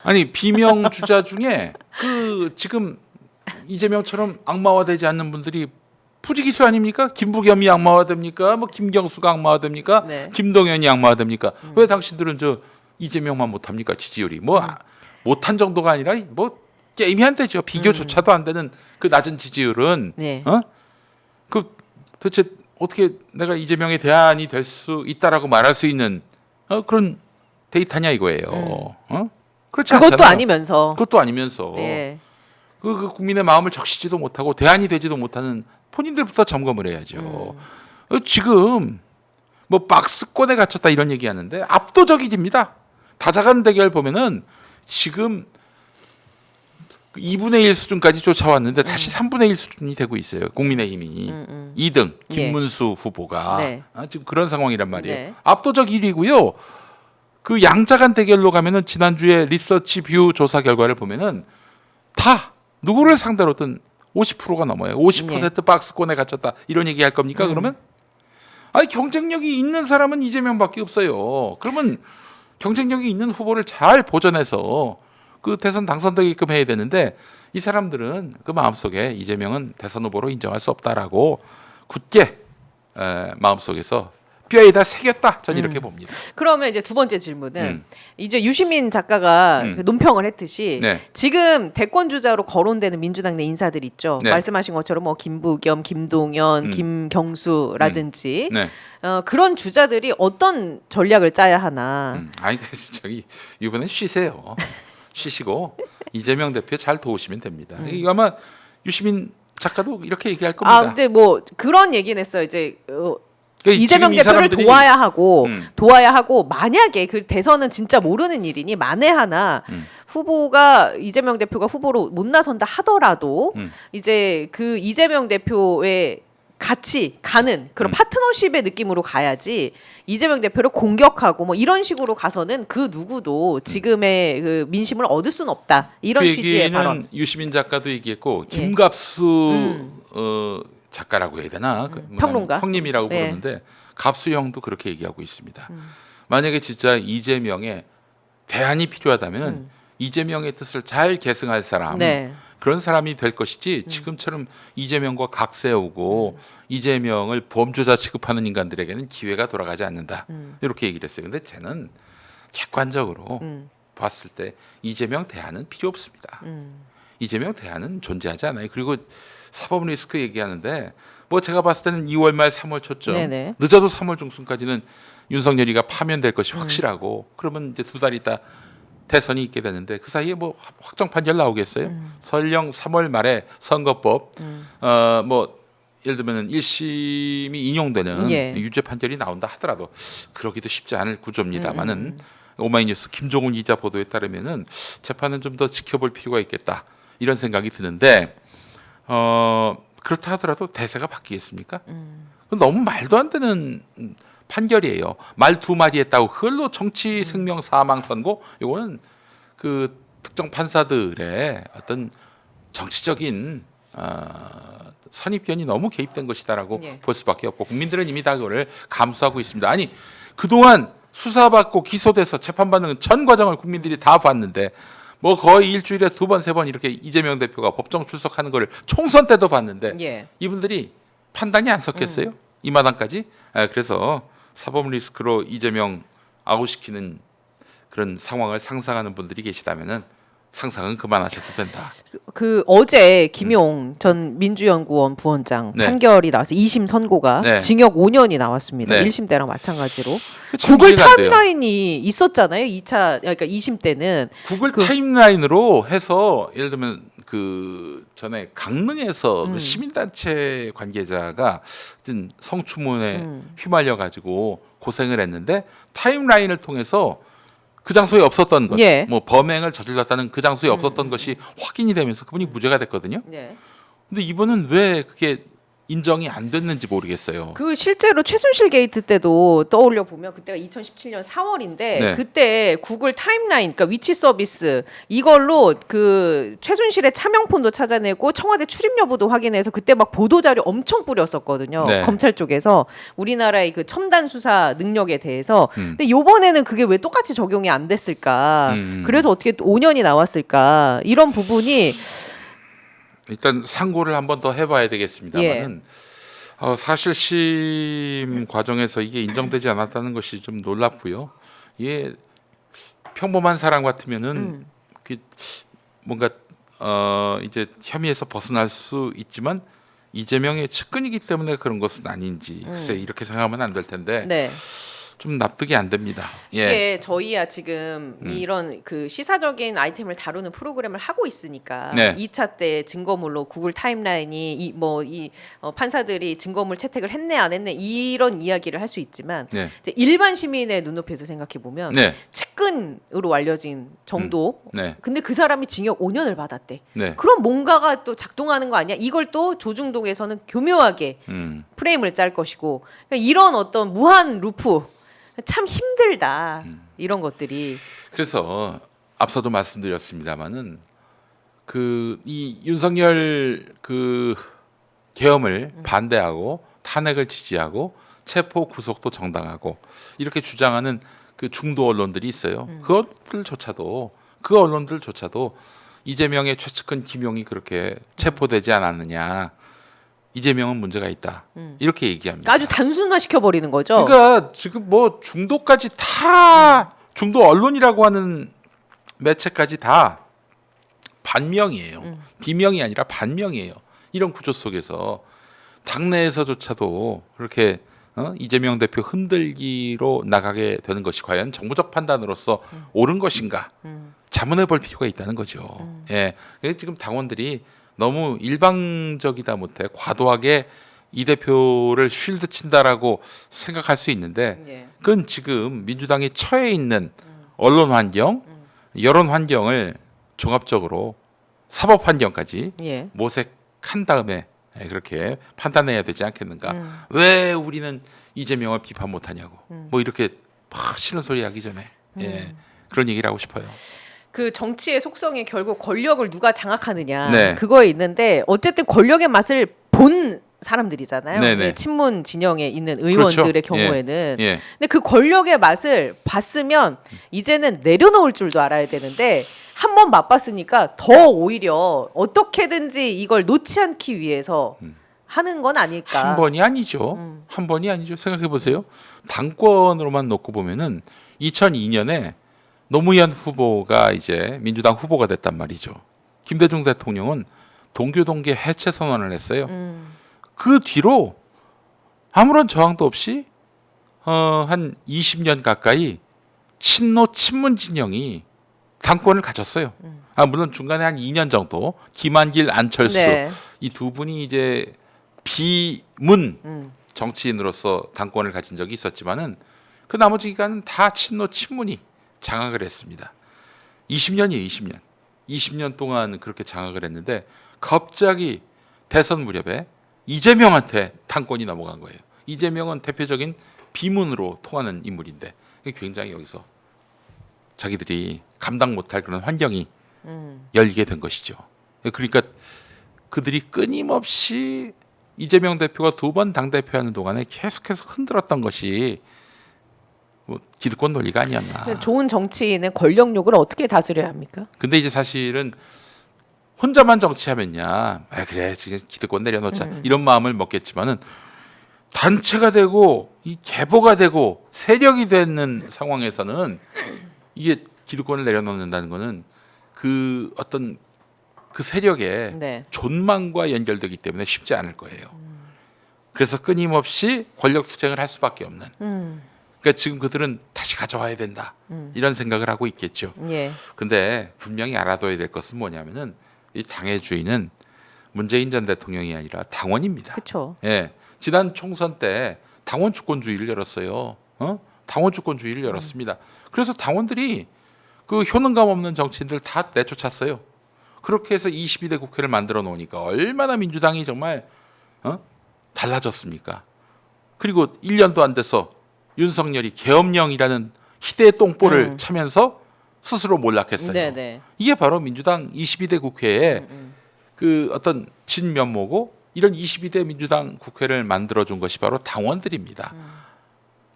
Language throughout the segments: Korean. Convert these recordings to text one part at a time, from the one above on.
아니 비명 주자 중에 그 지금 이재명처럼 악마화되지 않는 분들이 부지기수 아닙니까? 김부겸이 악마화됩니까? 뭐 김경수가 악마화됩니까? 네. 김동연이 악마화됩니까? 왜 당신들은 저 이재명만 못합니까? 지지율이 뭐 못한 정도가 아니라 뭐 게임이 안 되죠. 비교조차도 안 되는 그 낮은 지지율은 네. 그 도대체 어떻게 내가 이재명의 대안이 될 수 있다라고 말할 수 있는 그런 데이터냐 이거예요. 그렇지 그것도 않잖아요. 아니면서. 그것도 아니면서 네. 그 국민의 마음을 적시지도 못하고 대안이 되지도 못하는 본인들부터 점검을 해야죠. 지금 뭐 박스권에 갇혔다 이런 얘기하는데 압도적입니다. 다자간 대결 보면은 지금 2분의 1 수준까지 쫓아왔는데 다시 3분의 1 수준이 되고 있어요. 국민의힘이 2등 김문수 후보가 네. 지금 그런 상황이란 말이에요. 네. 압도적 1위고요. 그 양자간 대결로 가면은 지난주에 리서치 뷰 조사 결과를 보면은 다 누구를 상대로든 50%가 넘어요. 50% 박스권에 갇혔다. 이런 얘기 할 겁니까? 그러면? 아니 경쟁력이 있는 사람은 이재명밖에 없어요. 그러면 경쟁력이 있는 후보를 잘 보존해서 그 대선 당선되게끔 해야 되는데 이 사람들은 그 마음속에 이재명은 대선 후보로 인정할 수 없다라고 굳게 마음속에서 뼈에다 새겼다. 전 이렇게 봅니다. 그러면 이제 두 번째 질문은 이제 유시민 작가가 그 논평을 했듯이 네. 지금 대권 주자로 거론되는 민주당 내 인사들 있죠. 네. 말씀하신 것처럼 뭐 김부겸, 김동연, 김경수라든지 네. 그런 주자들이 어떤 전략을 짜야 하나. 아니 저기 이번에 쉬세요. 쉬시고 이재명 대표 잘 도우시면 됩니다. 이거 아마 유시민 작가도 이렇게 얘기할 겁니다. 아, 근데 뭐 그런 얘기는 했어요. 이제 그러니까 이재명 지금 이 대표를 사람들이- 도와야 하고 만약에 그 대선은 진짜 모르는 일이니 만에 하나 후보가 이재명 대표가 후보로 못 나선다 하더라도 이제 그 이재명 대표의 같이 가는 그런 파트너십의 느낌으로 가야지 이재명 대표를 공격하고 뭐 이런 식으로 가서는 그 누구도 지금의 그 민심을 얻을 수는 없다 이런 그 취지의 얘기는 발언. 유시민 작가도 얘기했고 예. 김갑수 작가라고 해야 되나 뭐 평론가? 형님이라고 네. 부르는데 갑수 형도 그렇게 얘기하고 있습니다. 만약에 진짜 이재명의 대안이 필요하다면 이재명의 뜻을 잘 계승할 사람 네. 그런 사람이 될 것이지 지금처럼 이재명과 각 세우고 이재명을 범죄자 취급하는 인간들에게는 기회가 돌아가지 않는다 이렇게 얘기를 했어요. 근데 쟤는 객관적으로 봤을 때 이재명 대안은 필요 없습니다. 이재명 대안은 존재하지 않아요. 그리고 사법 리스크 얘기하는데 뭐 제가 봤을 때는 2월 말 3월 초쯤 네네. 늦어도 3월 중순까지는 윤석열이가 파면될 것이 확실하고 그러면 이제 두 달 있다 대선이 있게 되는데 그 사이에 뭐 확정 판결 나오겠어요? 설령 3월 말에 선거법 뭐 예를 들면 1심이 인용되는 예. 유죄 판결이 나온다 하더라도 그러기도 쉽지 않을 구조입니다만은 오마이뉴스 김종훈 기자 보도에 따르면은 재판은 좀 더 지켜볼 필요가 있겠다 이런 생각이 드는데 그렇다 하더라도 대세가 바뀌겠습니까? 너무 말도 안 되는 판결이에요. 말 두 마디 했다고 그걸로 정치 생명 사망 선고 이거는 그 특정 판사들의 어떤 정치적인 선입견이 너무 개입된 것이다라고 예. 볼 수밖에 없고 국민들은 이미 다 그걸 감수하고 있습니다. 아니 그동안 수사받고 기소돼서 재판받는 전 과정을 국민들이 다 봤는데 뭐 거의 일주일에 2번, 3번 이렇게 이재명 대표가 법정 출석하는 걸 총선 때도 봤는데 예. 이분들이 판단이 안 섰겠어요? 이 마당까지? 그래서 사법 리스크로 이재명 아웃시키는 그런 상황을 상상하는 분들이 계시다면은 상상은 그만하셔도 된다. 그 어제 김용 전 민주연구원 부원장 네. 판결이 나와서 2심 선고가 네. 징역 5년이 나왔습니다. 네. 1심 때랑 마찬가지로. 참 구글 이해가 안 돼요. 타임라인이 있었잖아요. 2차 그러니까 2심 때는 구글 타임라인으로 해서 예를 들면 그 전에 강릉에서 그 시민단체 관계자가 어떤 성추문에 휘말려 가지고 고생을 했는데 타임라인을 통해서 그 장소에 없었던 것, 예. 뭐 범행을 저질렀다는 그 장소에 없었던 것이 확인이 되면서 그분이 무죄가 됐거든요. 네. 근데 이번은 왜 그게 인정이 안 됐는지 모르겠어요. 그 실제로 최순실 게이트 때도 떠올려 보면 그때가 2017년 4월인데 네. 그때 구글 타임라인, 그러니까 위치 서비스 이걸로 그 최순실의 차명폰도 찾아내고 청와대 출입 여부도 확인해서 그때 막 보도 자료 엄청 뿌렸었거든요. 네. 검찰 쪽에서 우리나라의 그 첨단 수사 능력에 대해서. 음. 근데 요번에는 그게 왜 똑같이 적용이 안 됐을까? 그래서 어떻게 또 5년이 나왔을까? 이런 부분이 일단 상고를 한 번 더 해봐야 되겠습니다만은 사실심 과정에서 이게 인정되지 않았다는 것이 좀 놀랍고요. 이게 평범한 사람 같으면은 그 뭔가 이제 혐의에서 벗어날 수 있지만 이재명의 측근이기 때문에 그런 것은 아닌지 글쎄 이렇게 생각하면 안 될 텐데 네. 좀 납득이 안 됩니다. 예. 이게 저희야 지금 이런 그 시사적인 아이템을 다루는 프로그램을 하고 있으니까 네. 2차 때 증거물로 구글 타임라인이 판사들이 증거물 채택을 했네 안 했네 이런 이야기를 할 수 있지만 네. 이제 일반 시민의 눈높이에서 생각해 보면 네. 측근으로 알려진 정도. 네. 근데 그 사람이 징역 5년을 받았대. 네. 그럼 뭔가가 또 작동하는 거 아니야? 이걸 또 조중동에서는 교묘하게 프레임을 짤 것이고 그러니까 이런 어떤 무한 루프 참 힘들다 이런 것들이. 그래서 앞서도 말씀드렸습니다마는 그 이 윤석열 그 계엄을 반대하고 탄핵을 지지하고 체포 구속도 정당하고 이렇게 주장하는 그 중도 언론들이 있어요. 그 언론들조차도 이재명의 최측근 김용이 그렇게 체포되지 않았느냐. 이재명은 문제가 있다. 이렇게 얘기합니다. 아주 단순화 시켜버리는 거죠. 그러니까 지금 뭐 중도까지 다 중도 언론이라고 하는 매체까지 다 반명이에요. 비명이 아니라 반명이에요. 이런 구조 속에서 당내에서조차도 그렇게 이재명 대표 흔들기로 나가게 되는 것이 과연 정부적 판단으로서 옳은 것인가 자문해 볼 필요가 있다는 거죠. 예, 그래서 지금 당원들이 너무 일방적이다 못해 과도하게 이 대표를 쉴드 친다라고 생각할 수 있는데 예. 그건 지금 민주당이 처해 있는 언론 환경, 여론 환경을 종합적으로 사법 환경까지 예. 모색한 다음에 그렇게 판단해야 되지 않겠는가? 왜 우리는 이재명을 비판 못하냐고 뭐 이렇게 막 싫은 소리 하기 전에 예, 그런 얘기를 하고 싶어요. 그 정치의 속성이 결국 권력을 누가 장악하느냐 네. 그거에 있는데 어쨌든 권력의 맛을 본 사람들이잖아요. 네네. 그 친문 진영에 있는 의원들의 그렇죠. 경우에는. 예. 근데 그 권력의 맛을 봤으면 이제는 내려놓을 줄도 알아야 되는데 한 번 맛봤으니까 더 오히려 어떻게든지 이걸 놓지 않기 위해서 하는 건 아닐까. 한 번이 아니죠. 한 번이 아니죠. 생각해 보세요. 당권으로만 놓고 보면은 2002년에 노무현 후보가 이제 민주당 후보가 됐단 말이죠. 김대중 대통령은 동교동계 해체 선언을 했어요. 그 뒤로 아무런 저항도 없이 한 20년 가까이 친노 친문 진영이 당권을 가졌어요. 물론 중간에 한 2년 정도 김한길, 안철수 네. 이 두 분이 이제 비문 정치인으로서 당권을 가진 적이 있었지만은 그 나머지 기간은 다 친노 친문이 장악을 했습니다. 20년이에요, 20년. 20년 동안 그렇게 장악을 했는데 갑자기 대선 무렵에 이재명한테 당권이 넘어간 거예요. 이재명은 대표적인 비문으로 통하는 인물인데 굉장히 여기서 자기들이 감당 못할 그런 환경이 열리게 된 것이죠. 그러니까 그들이 끊임없이 이재명 대표가 2번 당대표하는 동안에 계속해서 흔들었던 것이 뭐 기득권 논리가 아니었나. 좋은 정치인은 권력욕을 어떻게 다스려야 합니까? 근데 이제 사실은 혼자만 정치하면야 그래 지금 기득권 내려놓자 이런 마음을 먹겠지만은 단체가 되고 이 계보가 되고 세력이 되는 상황에서는 이게 기득권을 내려놓는다는 거는 그 어떤 그 세력의 네. 존망과 연결되기 때문에 쉽지 않을 거예요. 그래서 끊임없이 권력 투쟁을 할 수밖에 없는. 그러니까 지금 그들은 다시 가져와야 된다 이런 생각을 하고 있겠죠. 예. 근데 분명히 알아둬야 될 것은 뭐냐면은 이 당의 주인은 문재인 전 대통령이 아니라 당원입니다. 그렇죠. 예, 지난 총선 때 당원 주권주의를 열었어요. 당원 주권주의를 열었습니다. 그래서 당원들이 그 효능감 없는 정치인들 다 내쫓았어요. 그렇게 해서 22대 국회를 만들어 놓으니까 얼마나 민주당이 정말 달라졌습니까? 그리고 1년도 안 돼서 윤석열이 계엄령이라는 희대의 똥볼을 차면서 스스로 몰락했어요. 네네. 이게 바로 민주당 22대 국회의 그 어떤 진면모고 이런 22대 민주당 국회를 만들어준 것이 바로 당원들입니다.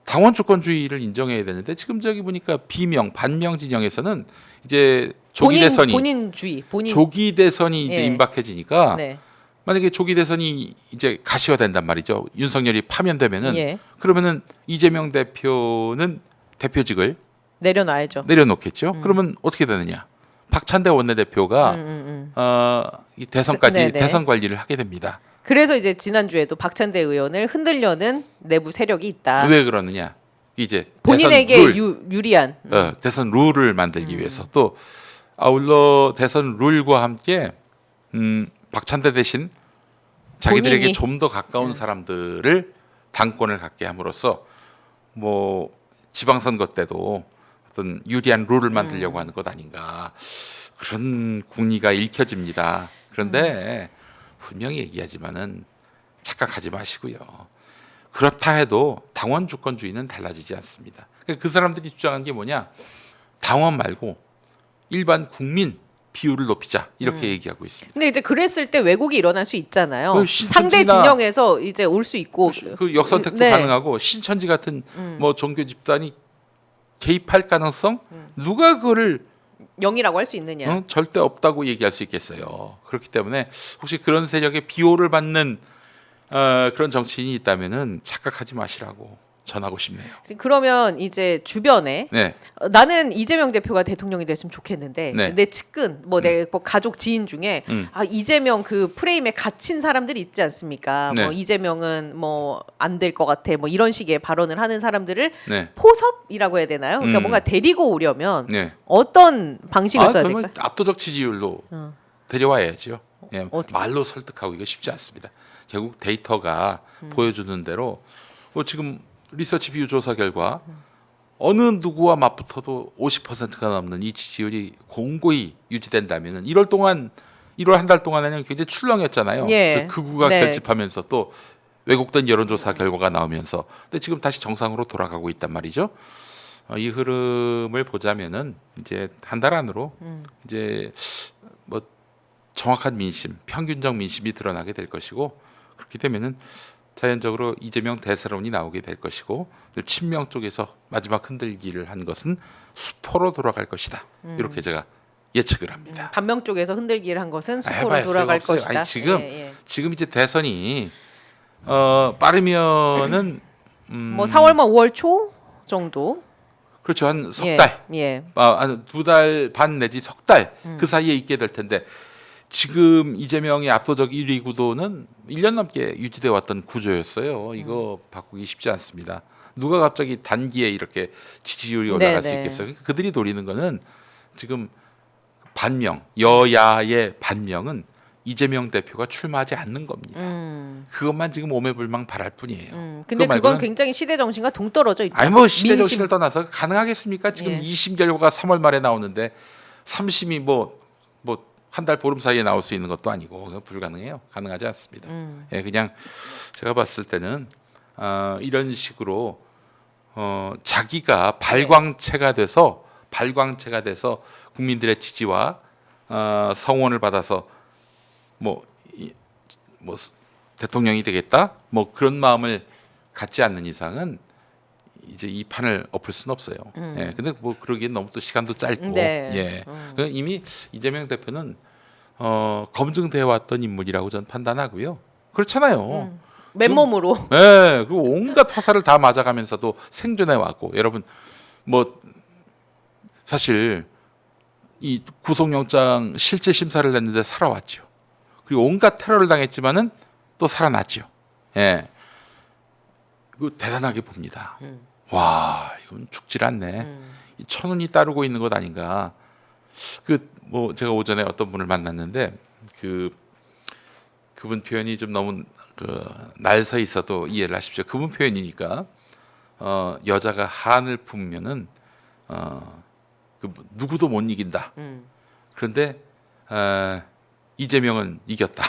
당원 주권주의를 인정해야 되는데 지금 저기 보니까 비명 반명 진영에서는 이제 조기 대선이 조기 대선이 이제 예. 임박해지니까 네. 만약에 조기 대선이 이제 가시화된단 말이죠. 윤석열이 파면되면은 예. 그러면은 이재명 대표는 대표직을 내려놔야죠. 내려놓겠죠. 그러면 어떻게 되느냐? 박찬대 원내대표가 이 대선까지 네네. 대선 관리를 하게 됩니다. 그래서 이제 지난주에도 박찬대 의원을 흔들려는 내부 세력이 있다. 왜 그러느냐? 이제 본인에게 대선 룰, 유리한. 대선 룰을 만들기 위해서 또 아울러 대선 룰과 함께 박찬대 대신 자기들에게 본인이. 좀 더 가까운 사람들을 당권을 갖게 함으로써 뭐 지방선거 때도 어떤 유리한 룰을 만들려고 하는 것 아닌가 그런 궁리가 읽혀집니다. 그런데 분명히 얘기하지만은 착각하지 마시고요. 그렇다 해도 당원 주권주의는 달라지지 않습니다. 그 사람들이 주장한 게 뭐냐? 당원 말고 일반 국민 비율을 높이자 이렇게 얘기하고 있습니다. 근데 이제 그랬을 때 왜곡이 일어날 수 있잖아요. 그 상대 진영에서 이제 올 수 있고. 그 역선택도 네. 가능하고 신천지 같은 뭐 종교 집단이 개입할 가능성 누가 그거를 0이라고 할 수 있느냐. 절대 없다고 얘기할 수 있겠어요. 그렇기 때문에 혹시 그런 세력의 비호를 받는 그런 정치인이 있다면은 착각하지 마시라고 전하고 싶네요. 그러면 이제 주변에 네, 나는 이재명 대표가 대통령이 됐으면 좋겠는데 네. 내 측근 내 뭐 가족 지인 중에 이재명 그 프레임에 갇힌 사람들이 있지 않습니까? 네. 뭐 이재명은 뭐 안 될 것 같아 뭐 이런 식의 발언을 하는 사람들을 네, 포섭이라고 해야 되나요? 그러니까 뭔가 데리고 오려면 네. 어떤 방식을 써야 그러면 될까요? 압도적 지지율로 데려와야죠. 예, 어떻게? 말로 설득하고 이거 쉽지 않습니다. 결국 데이터가 보여주는 대로 지금 리서치 비유 조사 결과 어느 누구와 맞붙어도 50%가 넘는 이 지지율이 공고히 유지된다면은 1월 한 달 동안에는 굉장히 출렁였잖아요. 예. 그 극우가 네. 결집하면서 또 왜곡된 여론조사 결과가 나오면서 근데 지금 다시 정상으로 돌아가고 있단 말이죠. 이 흐름을 보자면은 이제 한 달 안으로 이제 뭐 정확한 민심, 평균적 민심이 드러나게 될 것이고 그렇게 되면은 자연적으로 이재명 대세론이 나오게 될 것이고 친명 쪽에서 마지막 흔들기를 한 것은 수포로 돌아갈 것이다. 이렇게 제가 예측을 합니다. 반명 쪽에서 흔들기를 한 것은 수포로 해봐야 돌아갈 소용없어요. 것이다. 아니, 지금 예. 지금 이제 대선이 빠르면은 뭐 4월만 5월 초 정도. 그렇죠. 한 석 예. 달, 예. 한 2달 반 내지 석 달 그 사이에 있게 될 텐데 지금 이재명의 압도적 1위 구도는 1년 넘게 유지돼 왔던 구조였어요. 이거 바꾸기 쉽지 않습니다. 누가 갑자기 단기에 이렇게 지지율이 올라갈 수 네네. 있겠어요? 그러니까 그들이 노리는 거는 지금 반명, 여야의 반명은 이재명 대표가 출마하지 않는 겁니다. 그것만 지금 오매불망 바랄 뿐이에요. 근데 그거 그건 말고는- 굉장히 시대 정신과 동떨어져 있다. 아니 뭐 시대 민심. 정신을 떠나서 가능하겠습니까? 지금 예. 2심 결과가 3월 말에 나오는데 3심이 뭐 한 달 보름 사이에 나올 수 있는 것도 아니고 그건 불가능해요. 가능하지 않습니다. 예, 그냥 제가 봤을 때는 이런 식으로 자기가 발광체가 돼서 국민들의 지지와 성원을 받아서 뭐 대통령이 되겠다 뭐 그런 마음을 갖지 않는 이상은 이제 이 판을 엎을 수는 없어요. 예, 근데 뭐 그러기엔 너무 또 시간도 짧고 네. 예, 이미 이재명 대표는 검증되어 왔던 인물이라고 저는 판단하고요. 그렇잖아요. 맨몸으로. 예, 그 온갖 화살을 다 맞아가면서도 생존해 왔고 여러분 뭐 사실 이 구속영장 실제 심사를 냈는데 살아왔죠. 그리고 온갖 테러를 당했지만은 또 살아났죠. 예, 그 대단하게 봅니다. 와, 이건 죽질 않네. 이 천운이 따르고 있는 것 아닌가. 뭐 제가 오전에 어떤 분을 만났는데 그분 표현이 좀 너무 날서 있어도 이해를 하십시오. 그분 표현이니까 여자가 한을 품으면은 누구도 못 이긴다. 그런데 이재명은 이겼다.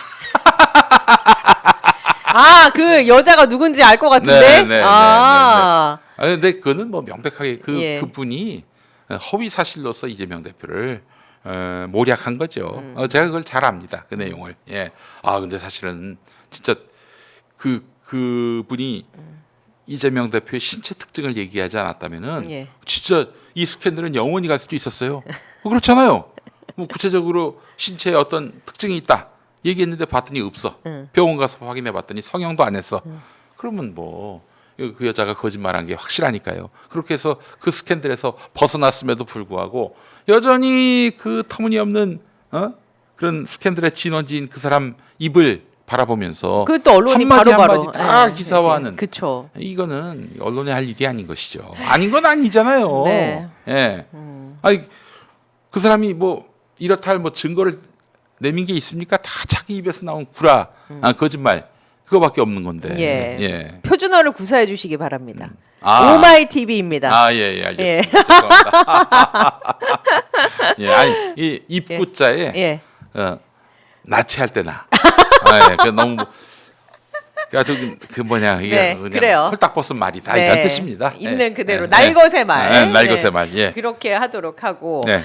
아, 그 여자가 누군지 알 것 같은데. 네, 네, 아, 아 근데 그거는 뭐 명백하게 예. 그분이 허위 사실로서 이재명 대표를 모략한 거죠. 제가 그걸 잘 압니다. 그 내용을. 예. 아 근데 사실은 진짜 그분이 이재명 대표의 신체 특징을 얘기하지 않았다면은 예. 진짜 이 스캔들은 영원히 갈 수도 있었어요. 그렇잖아요. 뭐 구체적으로 신체에 어떤 특징이 있다 얘기했는데 봤더니 없어. 병원 가서 확인해 봤더니 성형도 안 했어. 그러면 뭐 그 여자가 거짓말한 게 확실하니까요. 그렇게 해서 그 스캔들에서 벗어났음에도 불구하고 여전히 그 터무니없는 그런 스캔들의 진원지인 그 사람 입을 바라보면서 그또 언론이 한마디 바로바로 한마디 다 기사화하는 그렇죠. 이거는 언론이 할 일이 아닌 것이죠. 아닌 건 아니잖아요. 네. 예. 아니 그 사람이 뭐 이렇다 할 뭐 증거를 내민 게 있습니까? 다 자기 입에서 나온 구라, 거짓말 그거밖에 없는 건데. 예. 예. 표준어를 구사해 주시기 바랍니다. 아. 오마이 TV입니다. 아, 예, 알겠습니다. 죄송합니다. 예, 아니 이 입구자에 예. 나치할 때나. 예, 그 너무 그 뭐냐 이게 네, 그냥 그래요. 홀딱 벗은 말이다 네. 이런 뜻입니다. 있는 예, 그대로 예, 날것의 말. 예, 날것의 말. 예. 그렇게 하도록 하고. 네.